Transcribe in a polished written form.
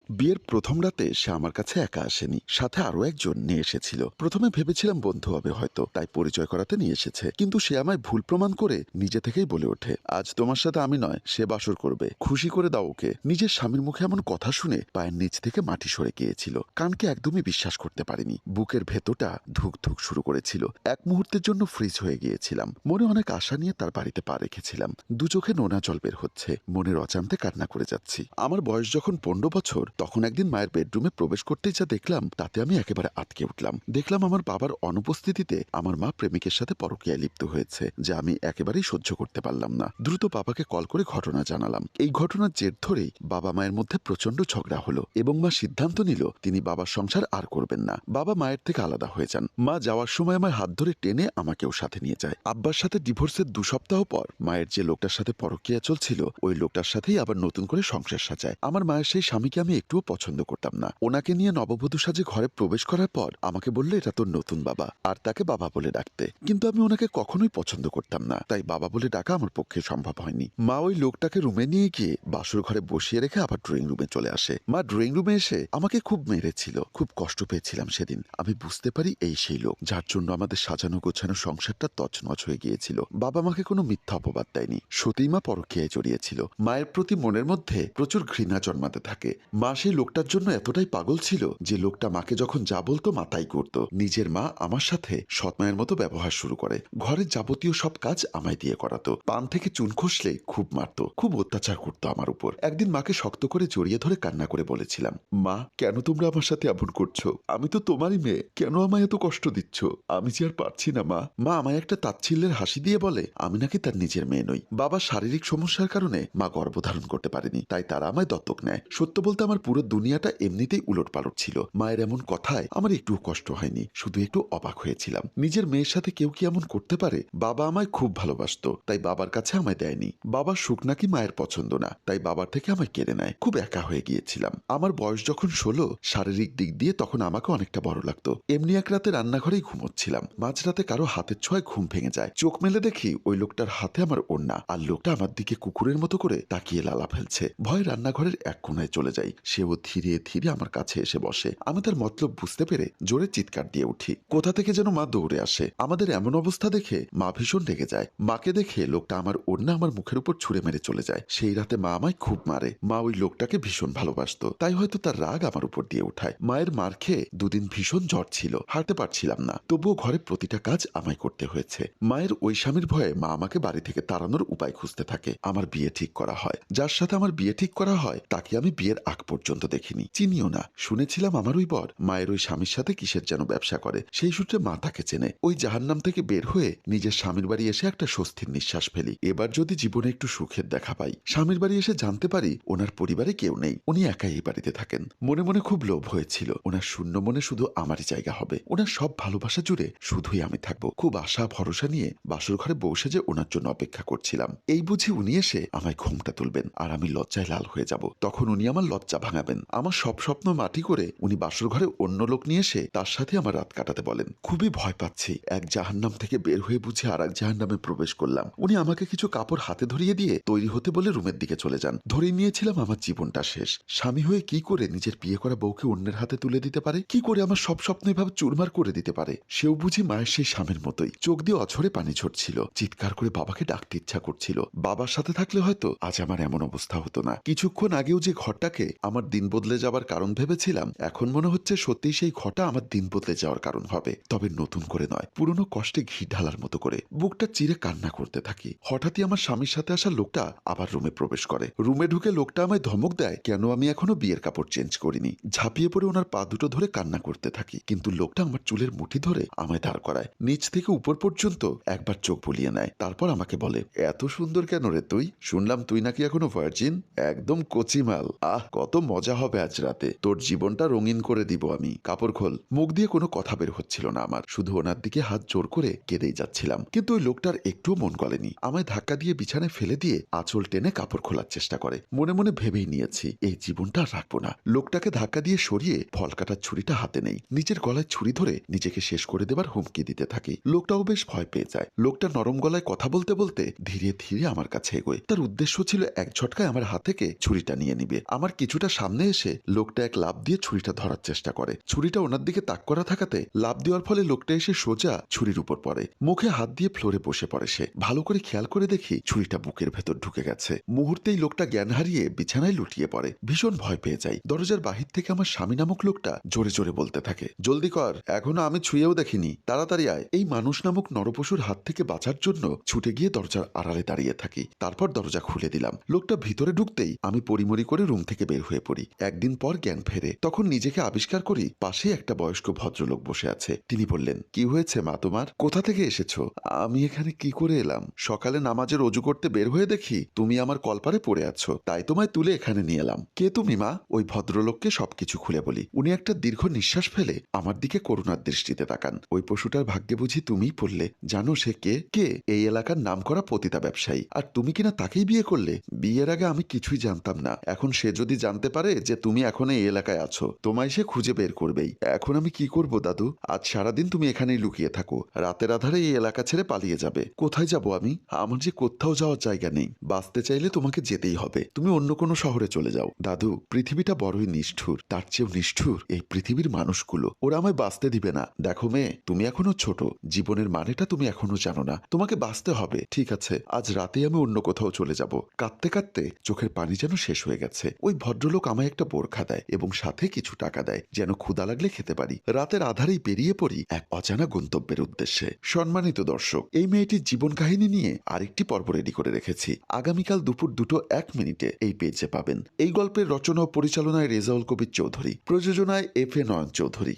বিয়ের প্রথম রাতে সে আমার কাছে একা আসেনি, সাথে আরো একজন নিয়ে এসেছিল। প্রথমে ভেবেছিলাম বন্ধু হবে হয়তো, তাই পরিচয় করাতে নিয়ে এসেছে। কিন্তু সে আমায় ভুল প্রমাণ করে নিজে থেকেই বলে ওঠে, আজ তোমার সাথে আমি নয়, সে বাসর করবে, খুশি করে দাও ওকে। নিজের স্বামীর মুখে এমন কথা শুনে পায়ের নিচ থেকে মাটি সরে গিয়েছিল। কানকে একদমই বিশ্বাস করতে পারিনি। বুকের ভেতরটা ধুক ধুক শুরু করেছিল। এক মুহূর্তের জন্য ফ্রিজ হয়ে গিয়েছিলাম। মনে অনেক আশা নিয়ে তার বাড়িতে পা রেখেছিলাম। দু চোখে নোনা জল বের হচ্ছে, মনের অজান্তে কান্না করে যাচ্ছি। আমার বয়স যখন 15 বছর, তখন একদিন মায়ের বেডরুমে প্রবেশ করতেই যা দেখলাম, তাতে আমি একেবারে আটকে উঠলাম। দেখলাম আমার বাবার অনুপস্থিতিতে আমার মা প্রেমিকের সাথে পরকীয়ায় লিপ্ত হয়েছে, যা আমি একেবারেই সহ্য করতে পারলাম না। দ্রুত বাবাকে কল করে ঘটনা জানালাম। এই ঘটনার জের ধরেই বাবা মায়ের মধ্যে প্রচন্ড ঝগড়া হলো এবং মা সিদ্ধান্ত নিল তিনি বাবার সংসার আর করবেন না। বাবা মায়ের থেকে আলাদা হয়ে যান। মা যাওয়ার সময় আমার হাত ধরে টেনে আমাকেও সাথে নিয়ে যায়। আব্বার সাথে ডিভোর্সের 2 সপ্তাহ পর মায়ের যে লোকটার সাথে পরকীয়া চলছিল, ওই লোকটার সাথেই আবার নতুন করে সংসার সাজায়। আমার মায়ের সেই স্বামীকে আমি একটুও পছন্দ করতাম না। ওনাকে নিয়ে নববধূ সাজে ঘরে প্রবেশ করার পর আমাকে বললে এটা তোর নতুন বাবা, আর তাকে বাবা বলে ডাকতে। কিন্তু আমি ওনাকে কখনোই পছন্দ করতাম না, তাই বাবা বলে ডাকা আমার পক্ষে সম্ভব হয়নি। মা ওই লোকটাকে রুমে নিয়ে গিয়ে বাসর ঘরে বসিয়ে রেখে আবার ড্রয়িং রুমে চলে আসে। মা ড্রয়িং রুমে এসে আমাকে খুব মেরেছিল। খুব কষ্ট পেয়েছিলাম সেদিন। আমি বুঝতে পারি এই সেই লোক যার জন্য আমাদের সাজানো গোছানো সংসারটা তছনছ হয়ে গিয়েছিল। বাবা মাকে কোনো মিথ্যা অপবাদ দেয়নি, সত্যিই মা পরকীয়ায় জড়িয়েছিল। মায়ের প্রতি মনের মধ্যে প্রচুর ঘৃণা জন্মাতে থাকে। মা সেই লোকটার জন্য এতটাই পাগল ছিল যে লোকটা মাকে যখন যা বলতো মা তাই করত। নিজের মা আমার সাথে সৎমায়ের মতো ব্যবহার শুরু করে। ঘরের যাবতীয় সব কাজ আমায় দিয়ে করাতো। পান থেকে চুন খসলে খুব মারতো, খুব অত্যাচার করতো আমার উপর। একদিন মাকে শক্ত করে জড়িয়ে ধরে কান্না করে বলেছিলাম, মা কেন তোমরা আমার সাথে এমন করছো? আমি তো তোমারই মেয়ে, কেন আমায় এত কষ্ট দিচ্ছ? আমি যে আর পারছি না মা। মা আমায় একটা তাচ্ছিল্যের হাসি দিয়ে বলে আমি নাকি তার নিজের মেয়ে নই। বাবার শারীরিক সমস্যার কারণে মা গর্ভধারণ করতে পারেনি, তাই তারা আমায় দত্তক নেয়। সত্য বলতে আমার পুরো দুনিয়াটা এমনিতেই উলটপালট ছিল। মায়ের এমন কথায় আমার একটুও কষ্ট হয়নি, শুধু একটু অবাক হয়েছিলাম। নিজের মেয়ের সাথে কেউ কি এমন করতে পারে? বাবা আমায় খুব ভালোবাসতো, তাই বাবার কাছে আমায় দেয়নি। বাবার সুখ নাকি মায়ের পছন্দ না, তাই বাবার থেকে আমায় কেড়ে নেয়। খুব একা হয়ে গিয়েছিলাম। আমার বয়স যখন 16, শারীরিক দিক দিয়ে তখন আমাকে অনেকটা বড় লাগতো। এমনি এক রাতে রান্নাঘরেই ঘুমোচ্ছিলাম। মাঝরাতে কারো হাতের ছোঁয়ায় ঘুম ভেঙে যায়। চোখ মেলে দেখি ওই লোকটার হাতে আমার ওড়না, আর লোকটা আমার দিকে কুকুরের মতো করে তাকিয়ে লালা ফেলছে। ভয় রান্নাঘরের এক কোণায় চলে যাই। সেও ধীরে ধীরে আমার কাছে এসে বসে। আমি তার মতলব বুঝতে পেরে জোরে চিৎকার দিয়ে উঠি। কোথা থেকে যেন মা দৌড়ে আসে। আমাদের এমন অবস্থা দেখে মা ভীষণ রেগে যায়। মাকে দেখে লোকটা আমার ওড়না আমার মুখের উপর ছুঁড়ে মেরে চলে যায়। সেই রাতে মা আমায় খুব মারে। মা ওই লোকটাকে ভীষণ ভালোবাসতো, তাই হয়তো তার রাগ আমার উপর দিয়ে উঠায়। মায়ের মার খেয়ে দুদিন ভীষণ জ্বর ছিল, হাঁটতে পারছিলাম না। তবুও ঘরে প্রতিটা কাজ আমায় করতে হয়েছে। মায়ের ওই স্বামীর ভয়ে মা আমাকে বাড়ি থেকে তাড়ানোর উপায় খুঁজতে থাকে। আমার বিয়ে ঠিক করা হয়। যার সাথে আমার বিয়ে ঠিক করা হয় তাকে আমি বিয়ের আগ পর্যন্ত দেখিনি, চিনিও না। শুনেছিলাম আমার ওই বর মায়ের ওই স্বামীর সাথে কিসের যেন ব্যবসা করে, সেই সূত্রে মা তাকে চেনে। ওই জাহান্নাম থেকে বের হয়ে নিজের স্বামীর বাড়ি এসে একটা স্বস্তির নিঃশ্বাস ফেলি। এবার যদি জীবনে একটু সুখের দেখা পাই। স্বামীর বাড়ি এসে জানতে পারি ওনার পরিবারে কেউ নেই, উনি একাই এই বাড়িতে থাকেন। মনে মনে খুব লোভ হয়েছিল, ওনার শূন্য মনে শুধু আমারই জায়গা হবে। ওনার সব ভালোবাসা জুড়ে শুধুই আমি থাকবো। খুব আশা ভরসা নিয়ে বাসর ঘরে বসে যে ওনার জন্য অপেক্ষা করছিলাম। এই বুঝি উনি এসে আমায় ঘুমটা তুলবেন, আর আমি লজ্জায় লাল হয়ে যাব। তখন উনি আমার লজ্জা ভাঙাবেন। আমার সব স্বপ্ন মাটি করে উনি বাসর ঘরে অন্য লোক নিয়ে এসে তার সাথে আমার রাত কাটাতে বলেন। খুবই ভয় পাচ্ছি। এক জাহান্নাম থেকে বের হয়ে বুঝে আর এক জাহান্নামে প্রবেশ করলাম। উনি আমাকে কিছু কাপড় হাতে ধরিয়ে দিয়ে তৈরি হতে বলে রুমের দিকে চলে যান। ধরে নিয়েছিলাম আমার জীবনটা শেষ। স্বামী হয়ে কি করে নিজের বিয়ে করা বউকে অন্যের হাতে তুলে দিতে পারে? কি করে আমার সব স্বপ্ন এভাবে চুরমার করে দিতে পারে? সেও বুঝি মায়ের সেই স্বামীর মতোই। চোখ দিয়ে অঝরে পানি ঝরছিল। চিৎকার করে বাবাকে ডাকতে ইচ্ছা করছিল। বাবার সাথে থাকলে হয়তো আজ আমার এমন অবস্থা হতো না। কিছুক্ষণ আগেও যে ঘরটাকে আমার দিন বদলে যাবার কারণ ভেবেছিলাম, এখন মনে হচ্ছে সত্যিই সেই ঘরটা আমার দিন বদলে যাওয়ার কারণ হবে। তবে নতুন করে নয়, পুরনো কষ্টে ঘি ঢালার মতো করে। বুকটা চিরে কান্না করতে থাকি। হঠাৎই আমার স্বামীর সাথে আসা লোকটা আবার রুমে প্রবেশ করে। রুমে ঢুকে লোকটা আমায় ধমক দেয় কেন আমি এখনো বিয়ের কাপড় চেঞ্জ করিনি। ঝাঁপিয়ে পড়ে ওনার পা দুটো ধরে কান্না করতে থাকি, কিন্তু লোকটা আমার চুলের মুঠি ধরে আমায় দাঁড় করায়। নিচ থেকে উপর পর্যন্ত একবার চোখ বুলিয়ে নেয়। তারপর আমাকে বলে, এত সুন্দর কেন রে তুই? শুনলাম তুই নাকি এখনো ভার্জিন। একদম কচিমাল। আহ, কত মজা হবে আজ রাতে। তোর জীবনটা রঙিন করে দিব আমি। কাপড় খোল। মুখ দিয়ে কোনো কথা বের হচ্ছিল না আমার, শুধু ওনার দিকে হাত জোর করে কেঁদেই যাচ্ছিলাম। কিন্তু ওই লোকটার একটুও মন গলেনি। আমায় ধাক্কা দিয়ে বিছানায় ফেলে দিয়ে আঁচল টেনে কাপড় খোলার চেষ্টা করে। মনে মনে ভেবেই নিয়েছি এই জীবনটা আর রাখবো না। লোকটাকে ধাক্কা দিয়ে সরিয়ে ফল কাটার ছুরিটা হাতে নেই। নিজের গলায় ছুরি ধরে নিজেকে শেষ করে দেবার হুমকি দিতে থাকি। লোকটাও বেশ ভয় পেয়ে যায়। লোকটা নরম গলায় কথা বলতে বলতে ধীরে ধীরে আমার কাছে এগোয়। তার উদ্দেশ্য ছিল এক ঝটকায় আমার হাত থেকে ছুরিটা নিয়ে নিবে। আমার কিছুটা সামনে এসে লোকটা এক লাফ দিয়ে ছুরিটা ধরার চেষ্টা করে। ছুরিটা ওনার দিকে তাক করা থাকাতে লাফ দেওয়ার ফলে লোকটা এসে সোজা ছুরির উপর পড়ে। মুখে হাত দিয়ে ফ্লোরে বসে পড়ে সে। ভালো করে খেয়াল করে দেখি ছুরিটা বুকের ভেতর ঢুকে গেছে। মুহূর্তেই লোকটা জ্ঞান হারিয়ে বিছানায় লুটিয়ে পড়ে। ভীষণ ভয় পেয়ে যাই। দরজার বাহির থেকে আমার স্বামী নামক লোকটা জোরে জোরে বলতে থাকে, জলদি কর, এখনো আমি ছুঁয়েও দেখিনি, তাড়াতাড়ি আয়। এই মানুষ নামক নরপশুর হাত থেকে বাঁচার জন্য ছুটে গিয়ে দরজার আড়ালে দাঁড়িয়ে থাকি। তারপর দরজা খুলে দিলাম। লোকটা ভিতরে ঢুকতেই আমি পরিমরি করে রুম থেকে বের হয়ে পড়ি। একদিন পর জ্ঞান ফেরে। তখন নিজেকে আবিষ্কার করি পাশে একটা বয়স্ক ভদ্রলোক বসে আছে। তিনি বললেন, কি হয়েছে মা তোমার? কোথা থেকে এসেছো? আমি এখানে কি করে এলাম? সকালে নামাজের অজু করতে বের হয়ে দেখি তুমি আমার কলপারে পড়ে আছো, তাই তোমায় তুলে এখানে নিয়ে এলাম। কে তুমি মা? ওই ভদ্রলোককে সবকিছু খুলে বলি। উনি একটা দীর্ঘ নিঃশ্বাস ফেলে আমার দিকে করুণার দৃষ্টিতে তাকান। ওই পশুটার ভাগ্যে বুঝি তুমিই পড়লে। জানো সে কে? কে? এই এলাকার নামকরা পতিতা ব্যবসায়ী। আর তুমি কিনা তাকেই বিয়ে করলে? বিয়ের আগে আমি কিছুই জানতাম না। এখন সে যদি জানতে পারে যে তুমি এখন এই এলাকায় আছো, তোমায় সে খুঁজে বের করবেই। এখন আমি কি করব দাদু? আজ সারাদিন তুমি এখানেই লুকিয়ে থাকো। রাতের আধারে এই এলাকা ছেড়ে পালিয়ে যাবে। কোথায় যাব আমি? আমার যে কোথাও যাওয়ার জায়গা নেই। বাঁচতে চাইলে তোমাকে যেতেই হবে। তুমি অন্য কোনো শহরে চলে যাও। দাদু, পৃথিবীটা বড়ই নিষ্ঠুর। তার চেয়েও নিষ্ঠুর এই পৃথিবীর মানুষগুলো। ওরা আমায় বাঁচতে দিবে না। দেখো মেয়ে, তুমি এখনো ছোট। জীবনের মানেটা তুমি এখনো জানো না। তোমাকে বাঁচতে হবে। ঠিক আছে, আজ রাতেই আমি অন্য কোথাও চলে যাব। কাঁদতে কাঁদতে চোখের পানি যেন শেষ হয়ে গেছে। ওই ভদ্রলোক আমায় একটা বোরখা দেয় এবং সাথে কিছু টাকা দেয় যেন ক্ষুধা লাগলে খেতে পারি। রাতের আধারেই বেরিয়ে পড়ি এক অজানা গন্তব্যের উদ্দেশ্যে। সম্মানিত দর্শক, এই মেয়েটির জীবন কাহিনী নিয়ে আরেকটি পর্ব রেডি করে রেখেছি। আগামীকাল দুপুর 2:01 এই পেজে পাবেন। এই গল্পের রচনা ও পরিচালনায় রেজাউল কবির চৌধুরী, প্রযোজনায় FA নয়ন চৌধুরী।